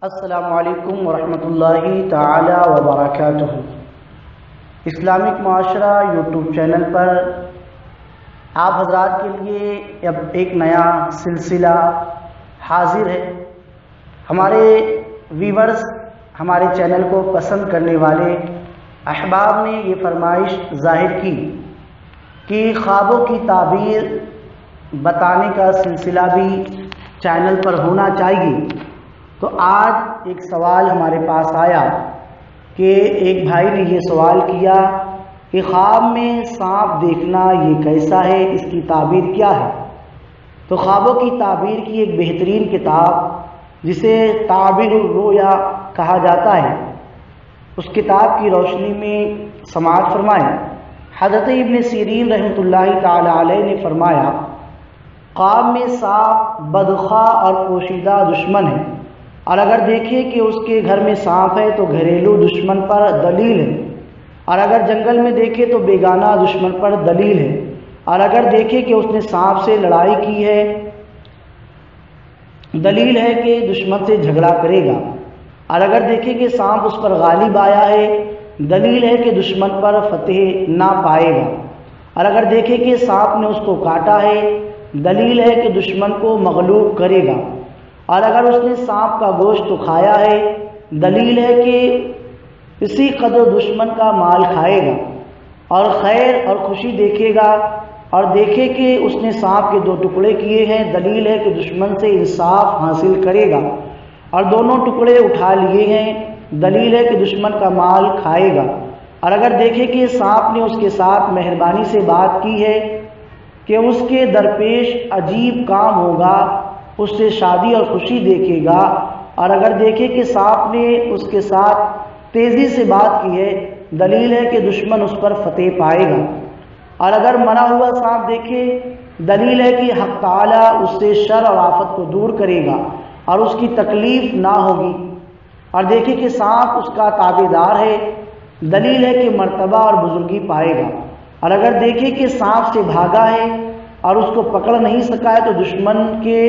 السلام علیکم ورحمۃ اللہ تعالی وبرکاتہ۔ اسلامک معاشرہ یوٹیوب چینل پر آپ حضرات کے لیے اب ایک نیا سلسلہ حاضر ہے۔ ہمارے ویورز، ہمارے چینل کو پسند کرنے والے احباب نے یہ فرمائش ظاہر کی کہ خوابوں کی تعبیر بتانے کا سلسلہ بھی چینل پر ہونا چاہیے۔ تو آج ایک سوال ہمارے پاس آیا کہ ایک بھائی نے یہ سوال کیا کہ خواب میں سانپ دیکھنا یہ کیسا ہے، اس کی تعبیر کیا ہے؟ تو خوابوں کی تعبیر کی ایک بہترین کتاب جسے تعبیر الرؤیا کہا جاتا ہے، اس کتاب کی روشنی میں سماعت فرمائیں۔ حضرت ابن سیرین رحمۃ اللہ تعالی علیہ نے فرمایا، خواب میں سانپ بدخواہ اور پوشیدہ دشمن ہے، اور اگر دیکھے کہ اس کے گھر میں سانپ ہے تو گھریلو دشمن پر دلیل ہے، اور اگر جنگل میں دیکھے تو بیگانہ دشمن پر دلیل ہے، اور اگر دیکھے کہ اس نے سانپ سے لڑائی کی ہے دلیل ہے کہ دشمن سے جھگڑا کرے گا، اور اگر دیکھے کہ سانپ اس پر غالب آیا ہے دلیل ہے کہ دشمن پر فتح نہ پائے گا، اور اگر دیکھے کہ سانپ نے اس کو کاٹا ہے دلیل ہے کہ دشمن کو مغلوب کرے گا، اور اگر اس نے سانپ کا گوشت تو کھایا ہے دلیل ہے کہ اسی قدر دشمن کا مال کھائے گا، اور خیر اور خوشی دیکھے گا اور دیکھے کہ اس نے سانپ کے 2 ٹکڑے کیے ہیں دلیل ہے کہ دشمن سے انصاف حاصل کرے گا، اور دونوں ٹکڑے اٹھا لیے ہیں دلیل ہے کہ دشمن کا مال کھائے گا، اور اگر دیکھے کہ سانپ نے اس کے ساتھ مہربانی سے بات کی ہے کہ اس کے درپیش عجیب کام ہوگا، اس سے شادی اور خوشی دیکھے گا، اور اگر دیکھے کہ سانپ نے اس کے ساتھ تیزی سے بات کی ہے دلیل ہے کہ دشمن اس پر فتح پائے گا، اور اگر مرا ہوا سانپ دیکھے دلیل ہے کہ حق تعالی اس سے شر اور آفت کو دور کرے گا اور اس کی تکلیف نہ ہوگی، اور دیکھے کہ سانپ اس کا تابع دار ہے دلیل ہے کہ مرتبہ اور بزرگی پائے گا، اور اگر دیکھے کہ سانپ سے بھاگا ہے اور اس کو پکڑ نہیں سکا ہے تو دشمن کے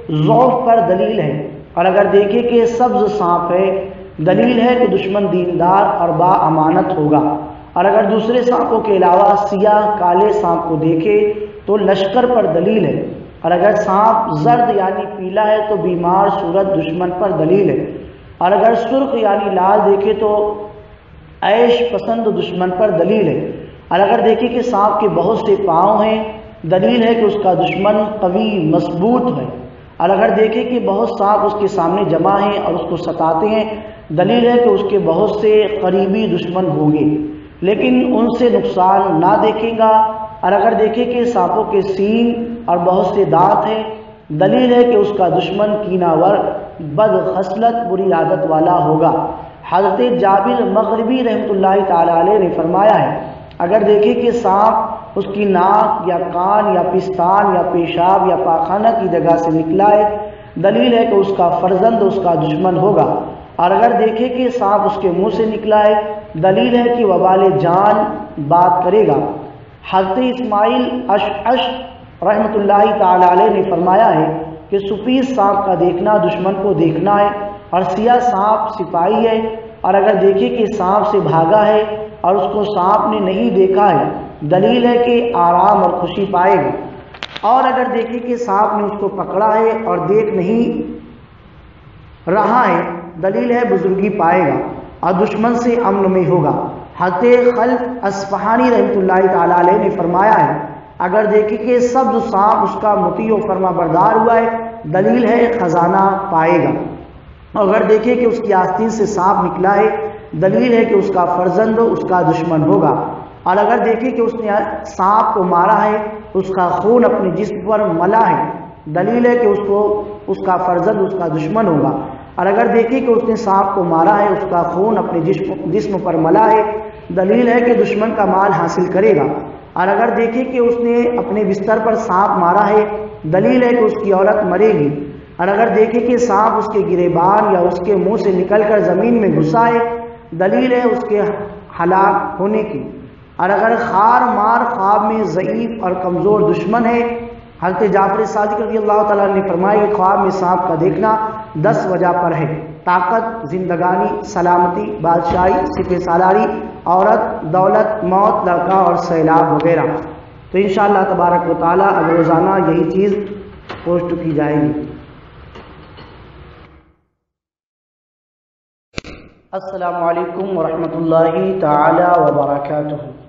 ضعف پر دلیل ہے، اور اگر دیکھے کہ سبز سانپ ہے دلیل ہے کہ دشمن دیندار اور با امانت ہوگا، اور اگر دوسرے سانپوں کے علاوہ سیاہ کالے سانپ کو دیکھے تو لشکر پر دلیل ہے، اور اگر سانپ زرد یعنی پیلا ہے تو بیمار صورت دشمن پر دلیل ہے، اور اگر سرخ یعنی لال دیکھے تو عیش پسند دشمن پر دلیل ہے، اور اگر دیکھے کہ سانپ کے بہت سے پاؤں ہیں دلیل ہے کہ اس کا دشمن قوی مضبوط ہے، اور اگر دیکھے کہ بہت سانپ اس کے سامنے جمع ہیں اور اس کو ستاتے ہیں دلیل ہے کہ اس کے بہت سے قریبی دشمن ہوں گے لیکن ان سے نقصان نہ دیکھے گا، اور اگر دیکھے کہ سانپوں کے سینگ اور بہت سے دانت ہیں دلیل ہے کہ اس کا دشمن کینہ ور بد خصلت بری عادت والا ہوگا۔ حضرت جابر مغربی رحمۃ اللہ تعالی علیہ نے فرمایا ہے، اگر دیکھے کہ سانپ اس کی ناک یا کان یا پستان یا پیشاب یا پاخانہ کی جگہ سے نکلا ہے دلیل ہے کہ اس کا فرزند اس کا دشمن ہوگا، اور اگر دیکھے کہ سانپ اس کے منہ سے نکلا ہے دلیل ہے کہ وبال جان بات کرے گا۔ حضرت اسماعیل اشعث رحمۃ اللہ تعالی علیہ نے فرمایا ہے کہ سفید سانپ کا دیکھنا دشمن کو دیکھنا ہے، اور سیاہ سانپ سپاہی ہے، اور اگر دیکھے کہ سانپ سے بھاگا ہے اور اس کو سانپ نے نہیں دیکھا ہے دلیل ہے کہ آرام اور خوشی پائے گا، اور اگر دیکھے کہ سانپ نے اس کو پکڑا ہے اور دیکھ نہیں رہا ہے دلیل ہے بزرگی پائے گا اور دشمن سے امن میں ہوگا۔ حضرت خلف اصفہانی رحمۃ اللہ تعالی علیہ نے فرمایا ہے، اگر دیکھے کہ سبز سانپ اس کا مطیع و فرما بردار ہوا ہے دلیل ہے خزانہ پائے گا، اور اگر دیکھے کہ اس کی آستین سے سانپ نکلا ہے دلیل ہے کہ اس کا فرزند اس کا دشمن ہوگا، اور اگر دیکھے کہ اس نے سانپ کو مارا ہے اس کا خون اپنے جسم پر ملا ہے دلیل ہے کہ اس کا فرزند اس کا دشمن ہوگا، اور اگر دیکھے کہ اس نے سانپ کو مارا ہے اس کا خون اپنے جسم پر ملا ہے دلیل ہے کہ دشمن کا مال حاصل کرے گا، اور اگر دیکھے کہ اس نے اپنے بستر پر سانپ مارا ہے دلیل ہے کہ اس کی عورت مرے گی، اور اگر دیکھے کہ سانپ اس کے گریبان یا اس کے منہ سے نکل کر زمین میں گھسا ہے دلیل ہے اس کے ہلاک ہونے کی، اور اگر خار مار خواب میں ضعیف اور کمزور دشمن ہے حضرت جعفر صادق رضی اللہ تعالیٰ نے فرمایا کہ خواب میں سانپ کا دیکھنا 10 وجہ پر ہے: طاقت، زندگانی، سلامتی، بادشاہی، سپہ سالاری، عورت، دولت، موت، لڑکا اور سیلاب وغیرہ۔ تو انشاءاللہ تبارک و تعالیٰ اب روزانہ یہی چیز پوسٹ کی جائے گی۔ السلام علیکم ورحمۃ اللہ تعالی وبرکاتہ۔